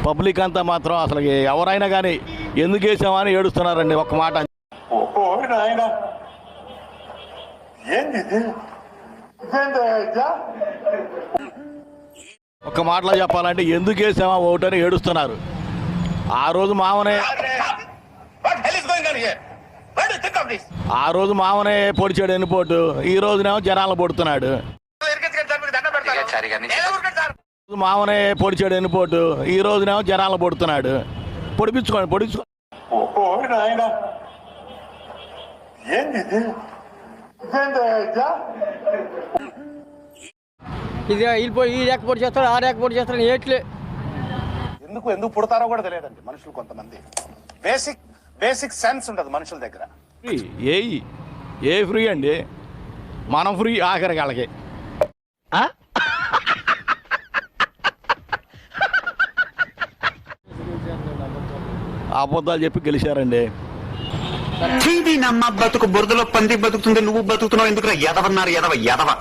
Public అంతా మాత్రం అసలు ఎవరైనా కానీ ఎందుకు వేసామని ఏడుస్తున్నారండి ఒక్క మాట. ఒక్క మాటలో చెప్పాలంటే ఎందుకు వేసామా ఓటని ఏడుస్తున్నారు. ఆ రోజు మామనే పొడిచాడు ఎన్నిపోటు, ఈ రోజునేమో జనాలు పొడుతున్నాడు. మామనే పొడిచాడు ఎన్నిపోటు, ఈ రోజునేమో జనాలు పొడుతున్నాడు. పొడిపించుకోండి. ఇది వెళ్ళిపోయి ఈ రేఖ పొడి చేస్తాడు, ఆ రేఖ పొడి చేస్తాడు, ఏట్లే ఎందుకు పుడతారో కూడా తెలియదండి మనుషులు. కొంతమంది బేసిక్ సెన్స్ ఉండదు మనుషుల దగ్గర. ఏ ఫ్రీ అండి, మనం ఫ్రీ ఆఖరికి వాళ్ళకి. అబద్ధాలు చెప్పి గెలిచారండి. నమ్మ బతుకు బురదలో పంది బతుకుతుంది, నువ్వు బతుకుతున్నావు ఎందుకు? ఎదవన్నారు ఎదవ